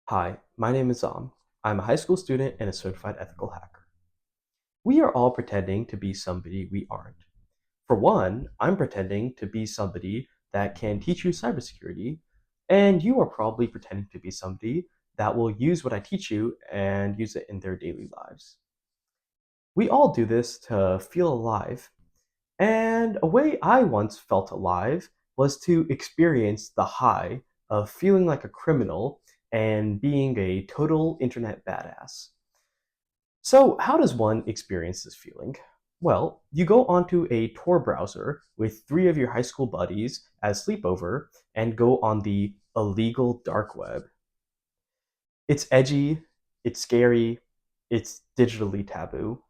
Hi, my name is I'm a high school student and a certified ethical hacker. We are all pretending to be somebody we aren't. For one, I'm pretending to be somebody that can teach you cybersecurity, and you are probably pretending to be somebody that will use what I teach you and use it in their daily lives. We all do this to feel alive, and a way I once felt alive was to experience the high of feeling like a criminal and being a total internet badass. So, how does one experience this feeling? Well, you go onto a Tor browser with three of your high school buddies as sleepover and go on the illegal dark web. It's edgy, it's scary, it's digitally taboo.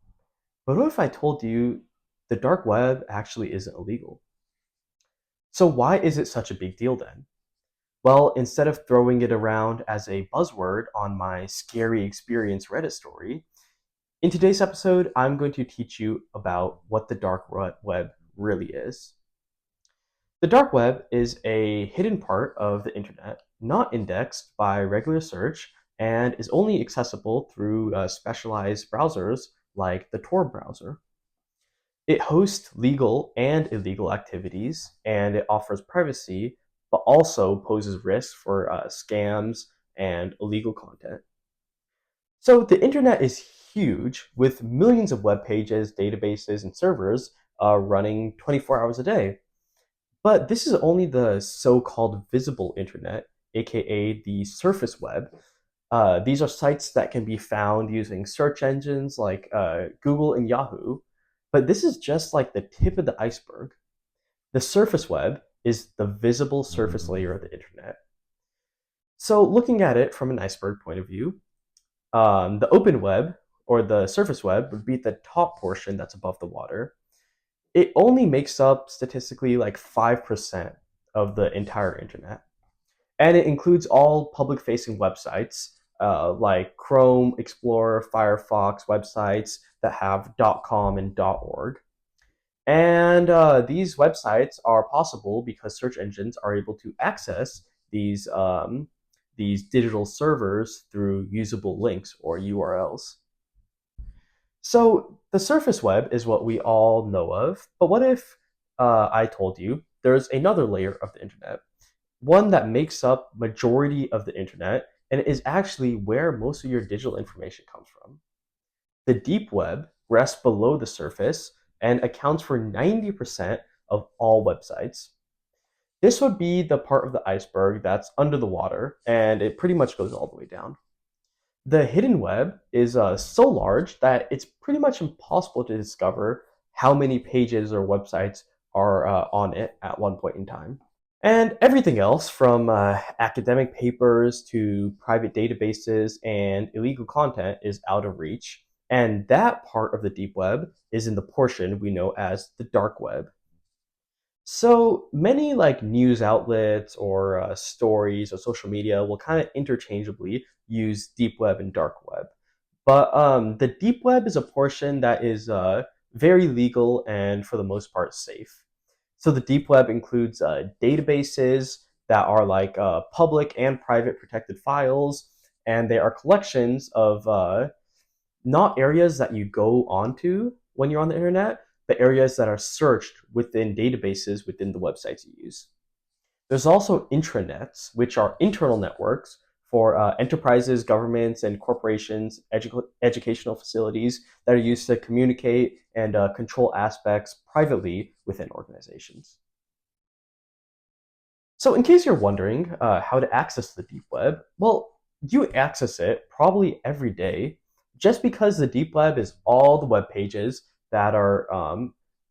But what if I told you the dark web actually isn't illegal? So, why is it such a big deal then? Well, instead of throwing it around as a buzzword on my scary experience Reddit story, in today's episode, I'm going to teach you about what the dark web really is. The dark web is a hidden part of the internet, not indexed by regular search, and is only accessible through specialized browsers like the Tor browser. It hosts legal and illegal activities, and it offers privacy, but also poses risks for scams and illegal content. So the internet is huge, with millions of web pages, databases, and servers running 24 hours a day. But this is only the so-called visible internet, aka the surface web. These are sites that can be found using search engines like Google and Yahoo. But this is just like the tip of the iceberg. The surface web is the visible surface layer of the internet. So, looking at it from an iceberg point of view, the open web or the surface web would be the top portion that's above the water. It only makes up statistically like 5% of the entire internet. And it includes all public facing websites like Chrome, Explorer, Firefox websites that have .com and .org. And these websites are possible because search engines are able to access these these digital servers through usable links or URLs. So the surface web is what we all know of, but what if I told you there's another layer of the internet, one that makes up majority of the internet and is actually where most of your digital information comes from? The deep web rests below the surface and accounts for 90% of all websites. This would be the part of the iceberg that's under the water, and it pretty much goes all the way down. The hidden web is so large that it's pretty much impossible to discover how many pages or websites are on it at one point in time. And everything else from academic papers to private databases and illegal content is out of reach. And that part of the deep web is in the portion we know as the dark web. So many like news outlets or stories or social media will kind of interchangeably use deep web and dark web. But the deep web is a portion that is very legal and for the most part safe. So the deep web includes databases that are like public and private protected files, and they are collections of not areas that you go onto when you're on the internet, but areas that are searched within databases within the websites you use. There's also intranets, which are internal networks for enterprises, governments, and corporations, educational facilities that are used to communicate and control aspects privately within organizations. So, in case you're wondering how to access the deep web, well, you access it probably every day just because the deep web is all the web pages that are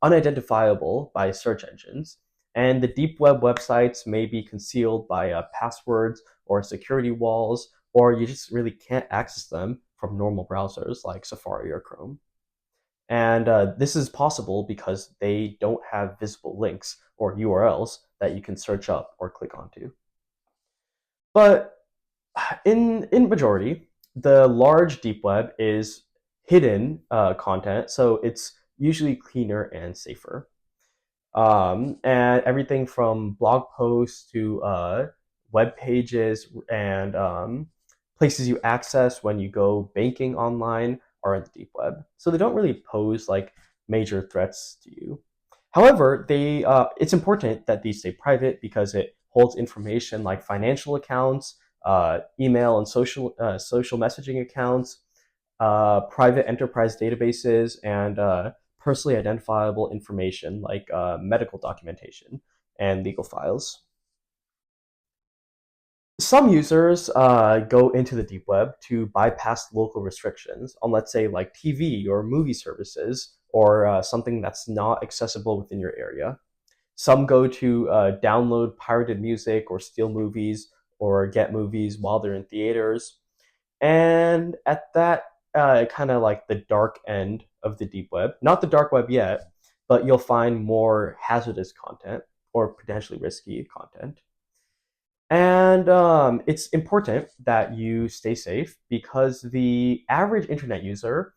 unidentifiable by search engines. And the deep web websites may be concealed by passwords or security walls, or you just really can't access them from normal browsers like Safari or Chrome. And this is possible because they don't have visible links or URLs that you can search up or click onto. But in majority, the large deep web is hidden content, so it's usually cleaner and safer. And everything from blog posts to web pages and Places you access when you go banking online are in the deep web. So they don't really pose like major threats to you. However, it's important that these stay private because it holds information like financial accounts, email and social messaging accounts, private enterprise databases, and personally identifiable information like medical documentation and legal files. Some users go into the deep web to bypass local restrictions on, let's say, like TV or movie services or something that's not accessible within your area. Some go to download pirated music or steal movies or get movies while they're in theaters. And at that kind of like the dark end of the deep web, not the dark web yet, but you'll find more hazardous content or potentially risky content. And it's important that you stay safe because the average internet user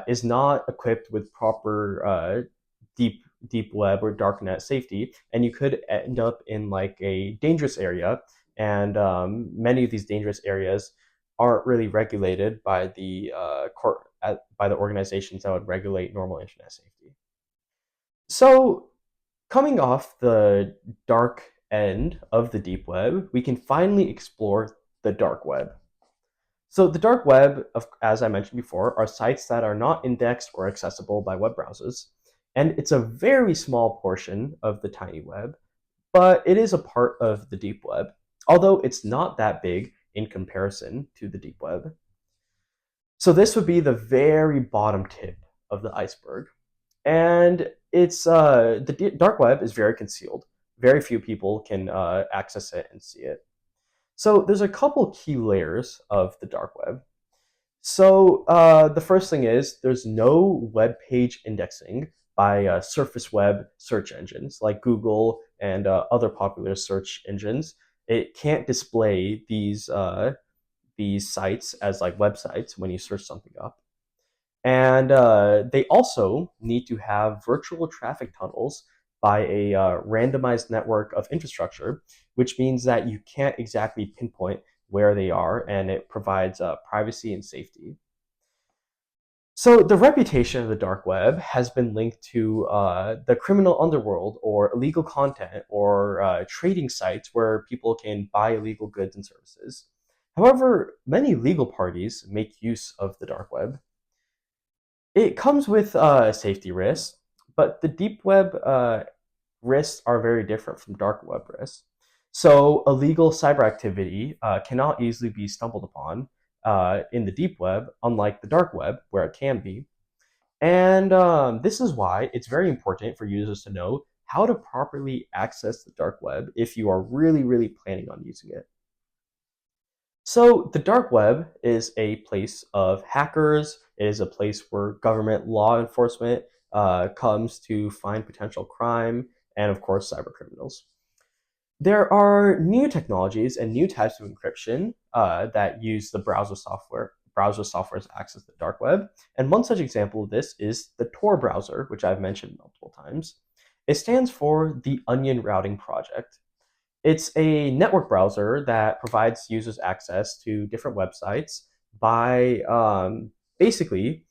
is not equipped with proper deep web or darknet safety, and you could end up in like a dangerous area. And many of these dangerous areas aren't really regulated by the by the organizations that would regulate normal internet safety. So coming off the dark end of the deep web, we can finally explore the dark web. So the dark web, as I mentioned before, are sites that are not indexed or accessible by web browsers. And it's a very small portion of the tiny web, but it is a part of the deep web, although it's not that big in comparison to the deep web. So this would be the very bottom tip of the iceberg. And it's the dark web is very concealed. Very few people can access it and see it. So there's a couple key layers of the dark web. So the first thing is there's no web page indexing by surface web search engines like Google and other popular search engines. It can't display these sites as like websites when you search something up. And they also need to have virtual traffic tunnels by a randomized network of infrastructure, which means that you can't exactly pinpoint where they are, and it provides privacy and safety. So the reputation of the dark web has been linked to the criminal underworld or illegal content or trading sites where people can buy illegal goods and services. However, many legal parties make use of the dark web. It comes with safety risks, but the deep web risks are very different from dark web risks. So illegal cyber activity cannot easily be stumbled upon in the deep web, unlike the dark web, where it can be. And this is why it's very important for users to know how to properly access the dark web if you are really, really planning on using it. So the dark web is a place of hackers. It is a place where government law enforcement comes to find potential crime and, of course, cyber criminals. There are new technologies and new types of encryption that use the browser software to access the dark web. And one such example of this is the Tor browser, which I've mentioned multiple times. It stands for the Onion Routing Project. It's a network browser that provides users access to different websites by basically,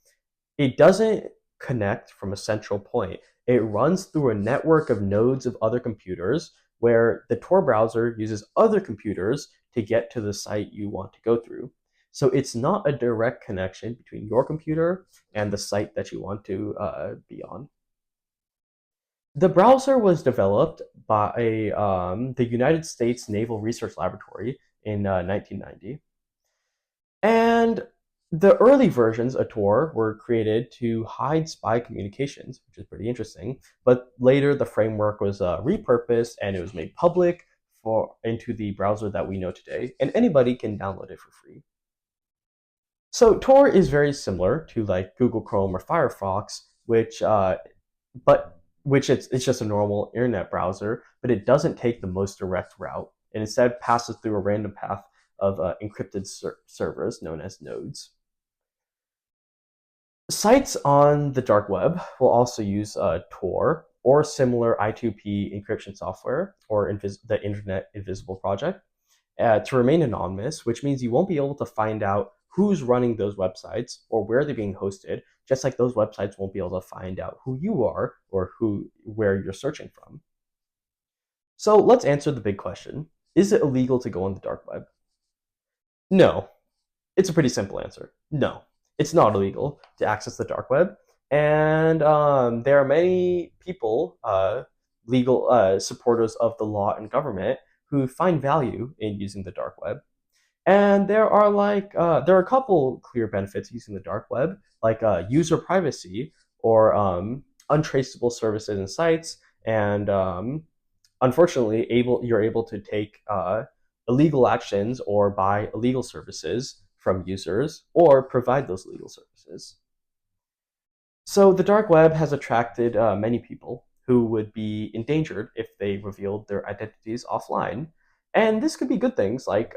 it doesn't connect from a central point. It runs through a network of nodes of other computers where the Tor browser uses other computers to get to the site you want to go through. So it's not a direct connection between your computer and the site that you want to be on. The browser was developed by the United States Naval Research Laboratory in 1990. And the early versions of Tor were created to hide spy communications, which is pretty interesting. But later, the framework was repurposed and it was made public for into the browser that we know today, and anybody can download it for free. So Tor is very similar to like Google Chrome or Firefox, but which it's just a normal internet browser, but it doesn't take the most direct route, and instead passes through a random path of encrypted servers known as nodes. Sites on the dark web will also use Tor or similar I2P encryption software or the Internet Invisible Project. to remain anonymous, which means you won't be able to find out who's running those websites or where they're being hosted, just like those websites won't be able to find out who you are or where you're searching from. So let's answer the big question. Is it illegal to go on the dark web? No. It's a pretty simple answer. No, it's not illegal to access the dark web. And there are many people, legal supporters of the law and government, who find value in using the dark web. And there are a couple clear benefits using the dark web, like user privacy or untraceable services and sites, and unfortunately, you're able to take illegal actions or buy illegal services from users or provide those legal services. So the dark web has attracted many people who would be endangered if they revealed their identities offline. And this could be good things like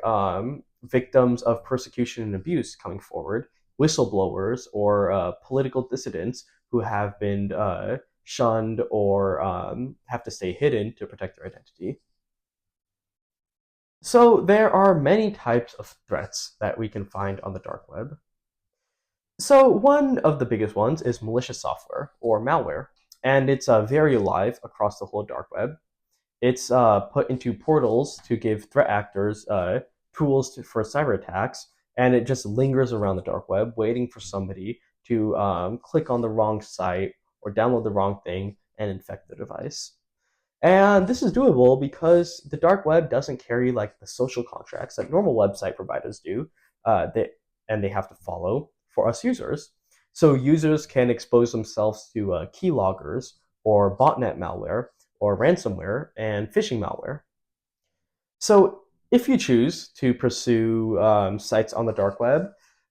victims of persecution and abuse coming forward, whistleblowers, or political dissidents who have been shunned or have to stay hidden to protect their identity. So there are many types of threats that we can find on the dark web. So one of the biggest ones is malicious software or malware, and it's very alive across the whole dark web. It's put into portals to give threat actors tools for cyber attacks, and it just lingers around the dark web, waiting for somebody to click on the wrong site or download the wrong thing and infect the device. And this is doable because the dark web doesn't carry like the social contracts that normal website providers do, and they have to follow for us users. So users can expose themselves to keyloggers or botnet malware or ransomware and phishing malware. So if you choose to pursue sites on the dark web,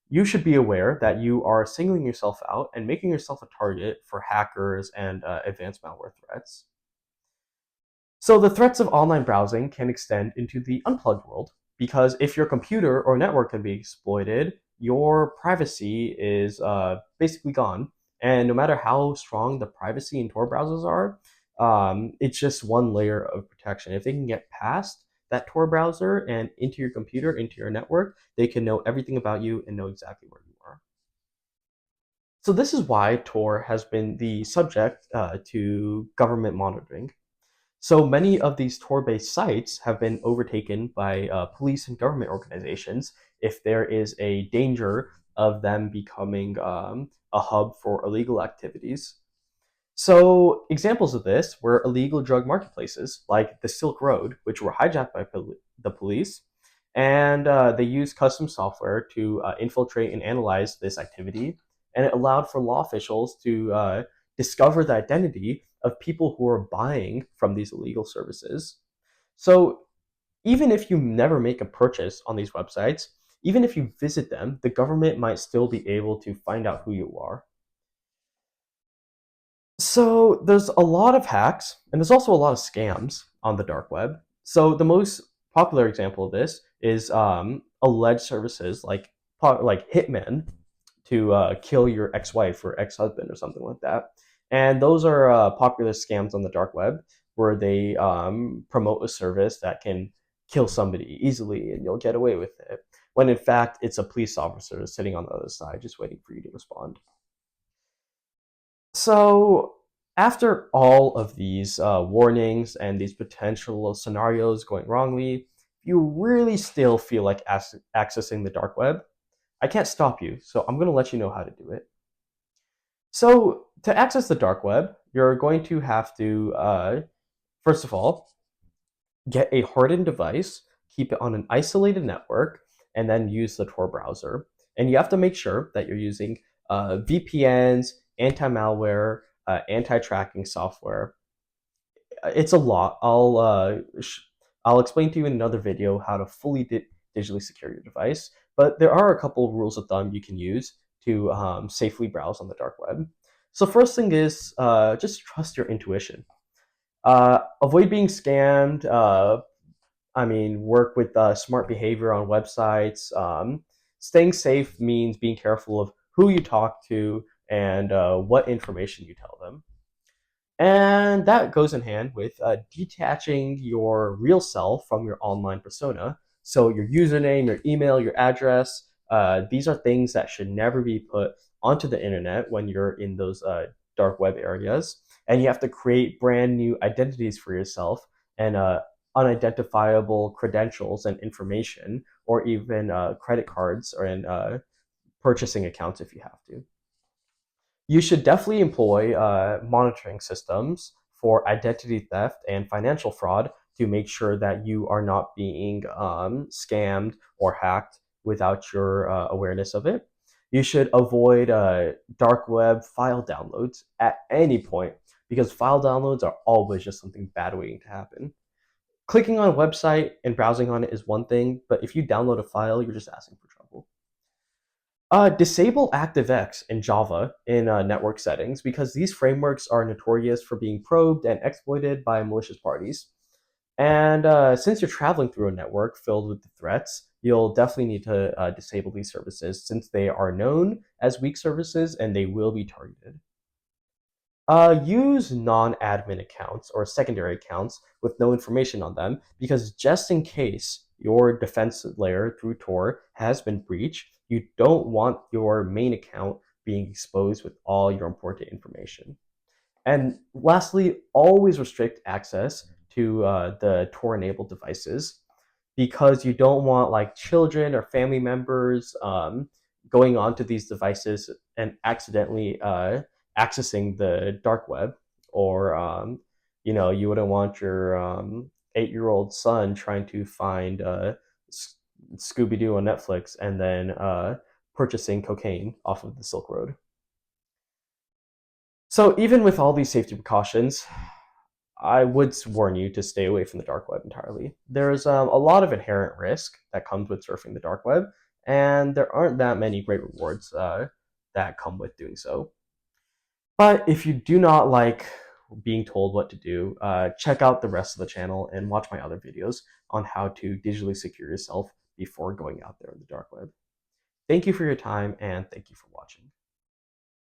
you should be aware that you are singling yourself out and making yourself a target for hackers and advanced malware threats. So the threats of online browsing can extend into the unplugged world because if your computer or network can be exploited, your privacy is basically gone. And no matter how strong the privacy in Tor browsers are, it's just one layer of protection. If they can get past that Tor browser and into your computer, into your network, they can know everything about you and know exactly where you are. So this is why Tor has been the subject to government monitoring. So many of these Tor-based sites have been overtaken by police and government organizations if there is a danger of them becoming a hub for illegal activities. So examples of this were illegal drug marketplaces like the Silk Road, which were hijacked by the police, and they used custom software to infiltrate and analyze this activity, and it allowed for law officials to discover the identity of people who are buying from these illegal services. So even if you never make a purchase on these websites, even if you visit them, the government might still be able to find out who you are. So there's a lot of hacks, and there's also a lot of scams on the dark web. So the most popular example of this is alleged services like hitmen to kill your ex-wife or ex-husband or something like that. And those are popular scams on the dark web where they promote a service that can kill somebody easily and you'll get away with it. When in fact, it's a police officer sitting on the other side just waiting for you to respond. So after all of these warnings and these potential scenarios going wrongly, you really still feel like accessing the dark web, I can't stop you, so I'm going to let you know how to do it. So to access the dark web, you're going to have to, first of all, get a hardened device, keep it on an isolated network, and then use the Tor browser. And you have to make sure that you're using VPNs, anti-malware, anti-tracking software. It's a lot. I'll explain to you in another video how to fully digitally secure your device. But there are a couple of rules of thumb you can use to safely browse on the dark web. So first thing is just trust your intuition. Avoid being scammed. Work with smart behavior on websites. Staying safe means being careful of who you talk to and what information you tell them. And that goes in hand with detaching your real self from your online persona So your username, your email, your address, these are things that should never be put onto the internet when you're in those dark web areas. And you have to create brand new identities for yourself and unidentifiable credentials and information, or even credit cards or purchasing accounts if you have to. You should definitely employ monitoring systems for identity theft and financial fraud to make sure that you are not being scammed or hacked without your awareness of it. You should avoid dark web file downloads at any point, because file downloads are always just something bad waiting to happen. Clicking on a website and browsing on it is one thing, but if you download a file, you're just asking for trouble. Disable ActiveX in Java in network settings, because these frameworks are notorious for being probed and exploited by malicious parties. And since you're traveling through a network filled with the threats, you'll definitely need to disable these services, since they are known as weak services and they will be targeted. Use non-admin accounts or secondary accounts with no information on them, because just in case your defense layer through Tor has been breached, you don't want your main account being exposed with all your important information. And lastly, always restrict access to the Tor-enabled devices, because you don't want like children or family members going onto these devices and accidentally accessing the dark web, or you wouldn't want your 8-year-old son trying to find Scooby Doo on Netflix and then purchasing cocaine off of the Silk Road. So even with all these safety precautions, I would warn you to stay away from the dark web entirely. There's a lot of inherent risk that comes with surfing the dark web, and there aren't that many great rewards that come with doing so. But if you do not like being told what to do, check out the rest of the channel and watch my other videos on how to digitally secure yourself before going out there in the dark web. Thank you for your time, and thank you for watching.